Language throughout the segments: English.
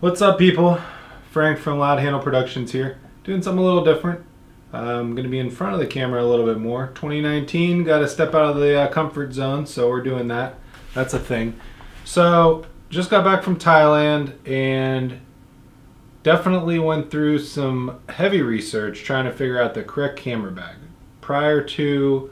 What's up, people? Frank from Loud Handle Productions here, doing something a little different. I'm going to be in front of the camera a little bit more. 2019, got to step out of the comfort zone, so we're doing that. That's a thing. So, just got back from Thailand and definitely went through some heavy research trying to figure out the correct camera bag. Prior to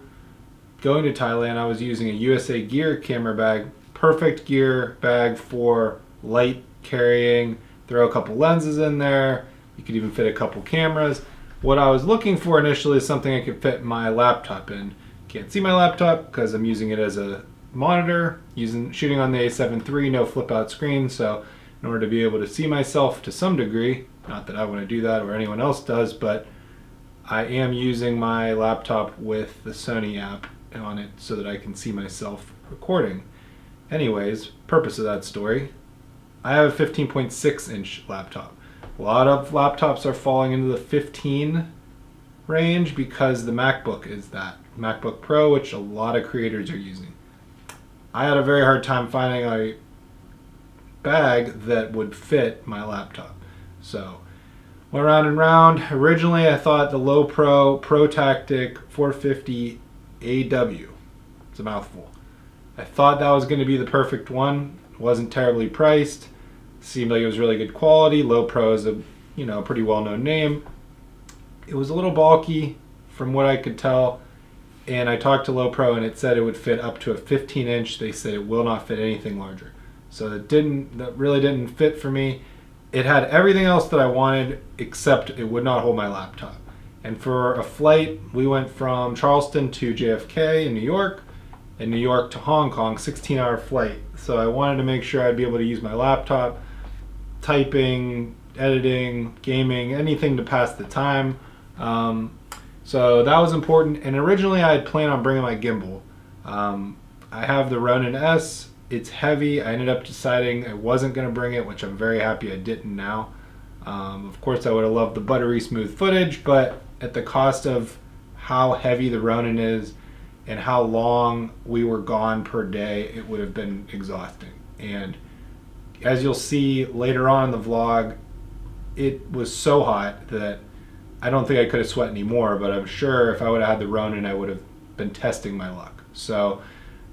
going to Thailand, I was using a USA Gear camera bag, perfect gear bag for light carrying, throw a couple lenses in there, you could even fit a couple cameras. What I was looking for initially is something I could fit my laptop in. Can't see my laptop because I'm using it as a monitor, shooting on the A7III, no flip out screen, so in order to be able to see myself to some degree, not that I want to do that or anyone else does, but I am using my laptop with the Sony app on it so that I can see myself recording. Anyways, purpose of that story, I have a 15.6 inch laptop. A lot of laptops are falling into the 15 range because the MacBook is that. MacBook Pro, which a lot of creators are using. I had a very hard time finding a bag that would fit my laptop. So, went round and round. Originally, I thought the Low Pro ProTactic 450 AW. It's a mouthful. I thought that was going to be the perfect one. It wasn't terribly priced. Seemed like it was really good quality. Low Pro is a pretty well-known name. It was a little bulky from what I could tell, and I talked to Low Pro and it said it would fit up to a 15 inch. They said it will not fit anything larger. So that really didn't fit for me. It had everything else that I wanted except it would not hold my laptop. And for a flight, we went from Charleston to JFK in New York, and New York to Hong Kong, 16-hour flight. So I wanted to make sure I'd be able to use my laptop, typing, editing, gaming, anything to pass the time. So that was important. And originally I had planned on bringing my gimbal. I have the Ronin S. It's heavy. I ended up deciding I wasn't going to bring it, which I'm very happy I didn't now. Of course, I would have loved the buttery smooth footage, but at the cost of how heavy the Ronin is and how long we were gone per day, it would have been exhausting. And as you'll see later on in the vlog, it was so hot that I don't think I could have sweat anymore, but I'm sure if I would have had the Ronin, I would have been testing my luck. So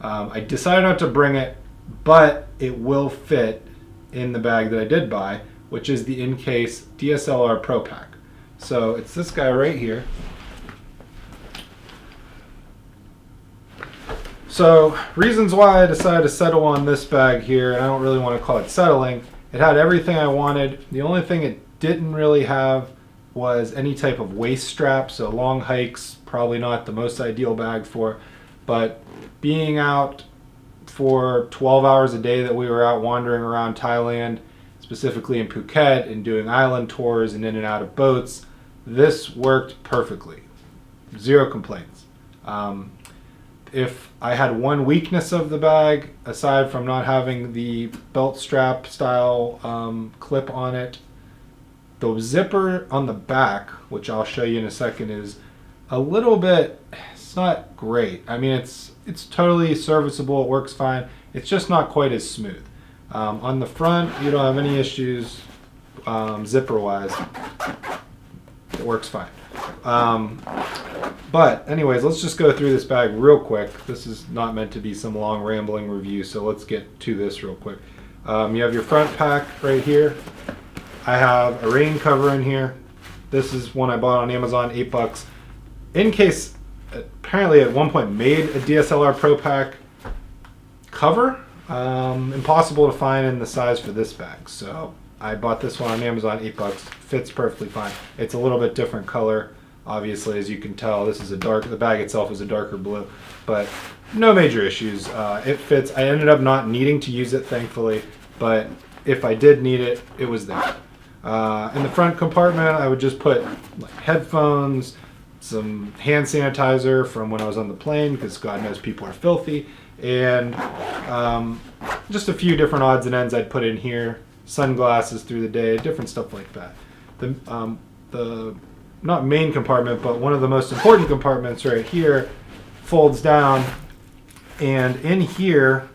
I decided not to bring it, but it will fit in the bag that I did buy, which is the Incase DSLR Pro pack. So it's this guy right here. So reasons why I decided to settle on this bag here, and I don't really want to call it settling. It had everything I wanted. The only thing it didn't really have was any type of waist strap, so long hikes, probably not the most ideal bag for, but being out for 12 hours a day that we were out wandering around Thailand, specifically in Phuket, and doing island tours and in and out of boats, this worked perfectly. Zero complaints. If I had one weakness of the bag, aside from not having the belt strap style clip on it, the zipper on the back, which I'll show you in a second, is a little bit, it's not great. I mean, it's totally serviceable, it works fine. It's just not quite as smooth. On the front, you don't have any issues zipper-wise. It works fine. But anyways, let's just go through this bag real quick. This is not meant to be some long rambling review, so let's get to this real quick. You have your front pack right here. I have a rain cover in here. This is one I bought on Amazon, $8. Incase apparently at one point made a DSLR Pro pack cover. Impossible to find in the size for this bag, so I bought this one on Amazon, $8. Fits perfectly fine. It's a little bit different color. Obviously, as you can tell, this is the bag itself is a darker blue, but no major issues. It fits. I ended up not needing to use it, thankfully, but if I did need it, it was there. In the front compartment, I would just put like headphones, some hand sanitizer from when I was on the plane, because God knows people are filthy, and just a few different odds and ends I'd put in here, sunglasses through the day, different stuff like that. The not main compartment, but one of the most important compartments right here folds down, and in here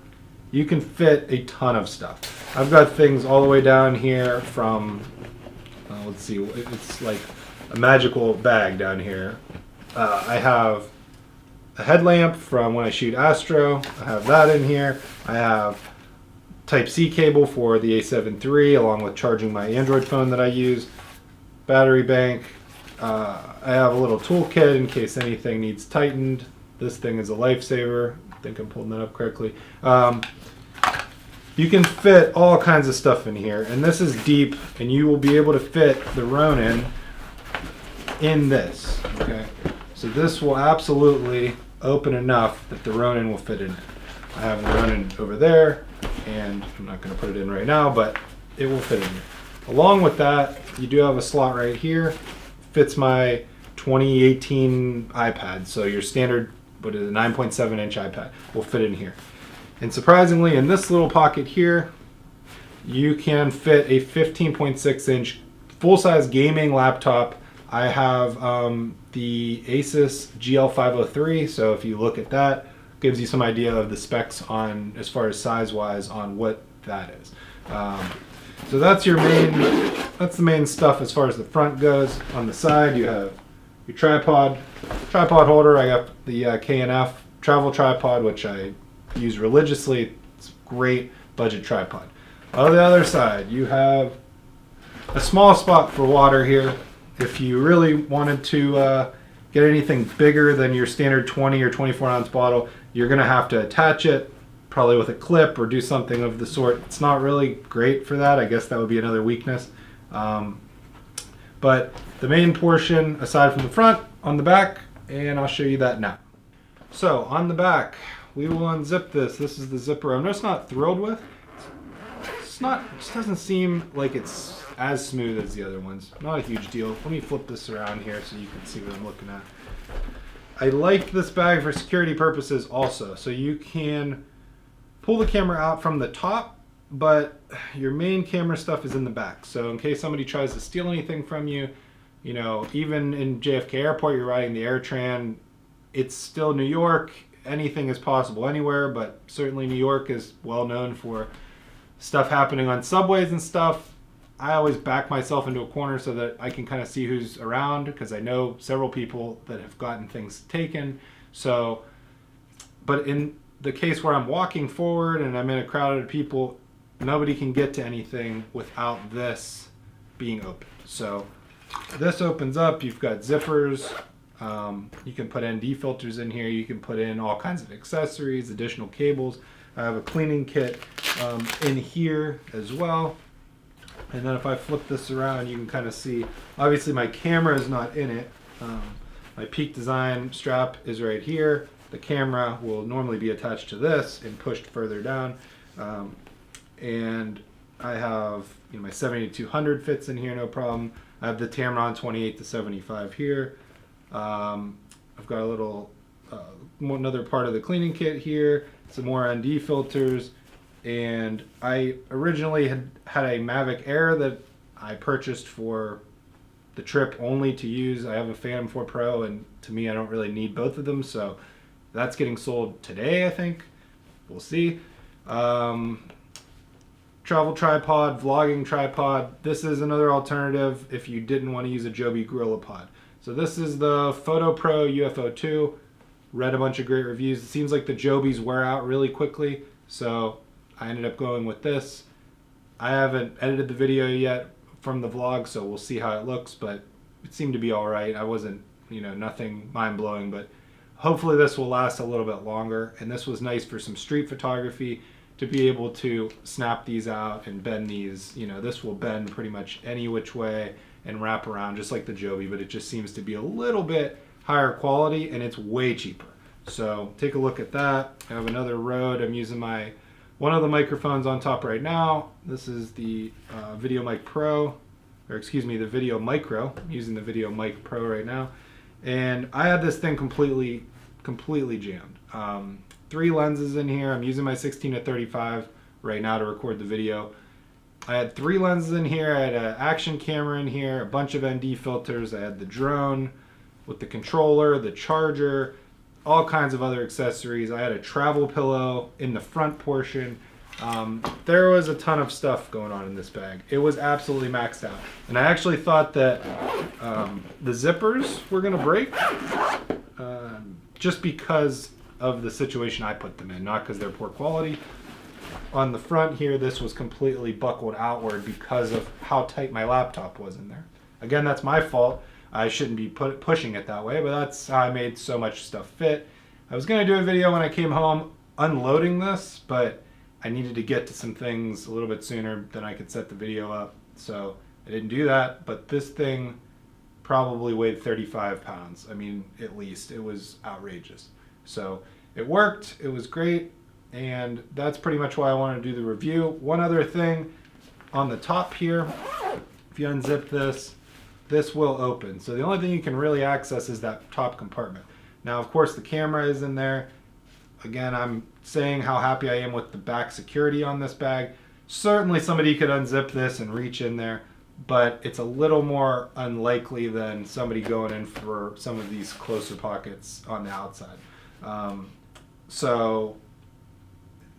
you can fit a ton of stuff. I've got things all the way down here from, let's see, it's like a magical bag down here. I have a headlamp from when I shoot Astro. I have that in here. I have Type-C cable for the A7 III along with charging my Android phone that I use. Battery bank. I have a little toolkit in case anything needs tightened. This thing is a lifesaver. I think I'm pulling that up correctly. You can fit all kinds of stuff in here, and this is deep, and you will be able to fit the Ronin in this. Okay, so this will absolutely open enough that the Ronin will fit in it. I have the Ronin over there, and I'm not going to put it in right now, but it will fit in here. Along with that, you do have a slot right here. Fits my 2018 iPad, so your standard, what is it, 9.7 inch iPad will fit in here. And surprisingly, in this little pocket here, you can fit a 15.6 inch full-size gaming laptop. I have the Asus GL503, so if you look at that, gives you some idea of the specs on, as far as size-wise, on what that is. So that's your that's the main stuff as far as the front goes. On the side, you have your tripod holder. I got the K&F travel tripod, which I use religiously. It's a great budget tripod. On the other side, you have a small spot for water here. If you really wanted to get anything bigger than your standard 20 or 24 ounce bottle, you're going to have to attach it probably with a clip or do something of the sort. It's not really great for that. I guess that would be another weakness. But the main portion, aside from the front, on the back, and I'll show you that now. So on the back, we will unzip this. This is the zipper I'm just not thrilled with. It just doesn't seem like it's as smooth as the other ones. Not a huge deal. Let me flip this around here so you can see what I'm looking at. I like this bag for security purposes also. So you can pull the camera out from the top, but your main camera stuff is in the back. So in case somebody tries to steal anything from you, you know, even in JFK Airport, you're riding the AirTran, it's still New York. Anything is possible anywhere, but certainly New York is well known for stuff happening on subways and stuff. I always back myself into a corner so that I can kind of see who's around, because I know several people that have gotten things taken. So, but in the case where I'm walking forward and I'm in a crowd of people, nobody can get to anything without this being open. So this opens up. You've got zippers. You can put ND filters in here. You can put in all kinds of accessories, additional cables. I have a cleaning kit in here as well. And then if I flip this around, you can kind of see, obviously my camera is not in it. My Peak Design strap is right here. The camera will normally be attached to this and pushed further down. And I have, you know, my 7200 fits in here, no problem. I have the Tamron 28-75 here. I've got a little, another part of the cleaning kit here, some more ND filters. And I originally had a Mavic Air that I purchased for the trip only to use. I have a Phantom 4 Pro, and to me, I don't really need both of them. So that's getting sold today, I think. We'll see. Travel tripod, vlogging tripod. This is another alternative if you didn't want to use a Joby GorillaPod. So this is the Photo Pro UFO 2. Read a bunch of great reviews. It seems like the Jobies wear out really quickly, so I ended up going with this. I haven't edited the video yet from the vlog, so we'll see how it looks, but it seemed to be all right. I wasn't, you know, nothing mind-blowing, but hopefully this will last a little bit longer. And this was nice for some street photography, to be able to snap these out and bend these. You know, this will bend pretty much any which way and wrap around just like the Joby, but it just seems to be a little bit higher quality, and it's way cheaper. So take a look at that. I have another Rode. I'm using one of the microphones on top right now. This is the Video Mic Pro, or excuse me, the Video Micro. I'm using the Video Mic Pro right now. And I had this thing completely jammed. 3 lenses in here. I'm using my 16-35 right now to record the video. I had 3 lenses in here. I had an action camera in here, a bunch of ND filters. I had the drone with the controller, the charger, all kinds of other accessories. I had a travel pillow in the front portion. There was a ton of stuff going on in this bag. It was absolutely maxed out. And I actually thought that the zippers were gonna break just because of the situation I put them in, not because they're poor quality. On the front here, this was completely buckled outward because of how tight my laptop was in there. Again, that's my fault. I shouldn't be pushing it that way, but that's how I made so much stuff fit. I was gonna do a video when I came home unloading this, but I needed to get to some things a little bit sooner than I could set the video up. So I didn't do that, but this thing probably weighed 35 pounds. I mean, at least. It was outrageous. So it worked, it was great, and that's pretty much why I wanted to do the review. One other thing, on the top here, if you unzip this, this will open. So the only thing you can really access is that top compartment. Now, of course, the camera is in there. Again, I'm saying how happy I am with the back security on this bag. Certainly somebody could unzip this and reach in there, but it's a little more unlikely than somebody going in for some of these closer pockets on the outside. So,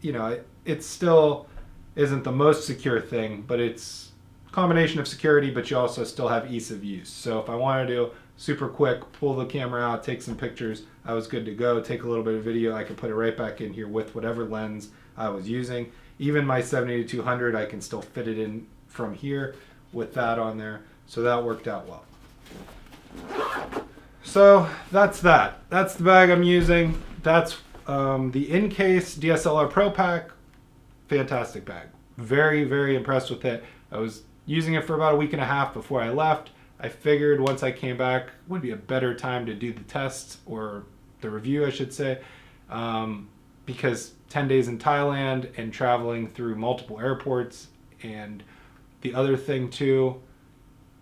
you know, it still isn't the most secure thing, but it's a combination of security, but you also still have ease of use. So if I wanted to super quick, pull the camera out, take some pictures, I was good to go. Take a little bit of video, I could put it right back in here with whatever lens I was using. Even my 70-200, I can still fit it in from here with that on there. So that worked out well. So that's that. That's the bag I'm using. That's the Incase DSLR Pro pack. Fantastic bag. Very, very impressed with it. I was using it for about a week and a half before I left. I figured once I came back would be a better time to do the tests, or the review I should say, because 10 days in Thailand and traveling through multiple airports, and the other thing too,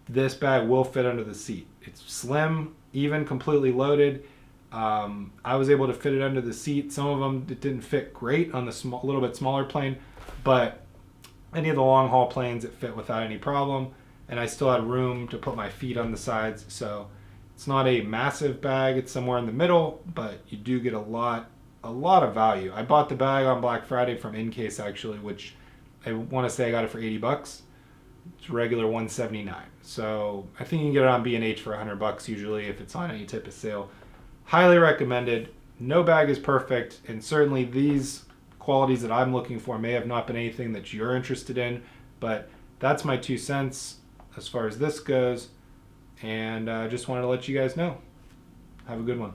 this bag will fit under the seat. It's slim, even completely loaded. I was able to fit it under the seat. Some of them it didn't fit great on the little bit smaller plane, but any of the long haul planes it fit without any problem. And I still had room to put my feet on the sides, so it's not a massive bag. It's somewhere in the middle, but you do get a lot of value. I bought the bag on Black Friday from Incase actually, which I want to say I got it for 80 bucks. It's regular 179. So I think you can get it on B&H for 100 bucks usually if it's on any type of sale. Highly recommended. No bag is perfect, and certainly these qualities that I'm looking for may have not been anything that you're interested in, but that's my 2 cents as far as this goes, and I just wanted to let you guys know. Have a good one.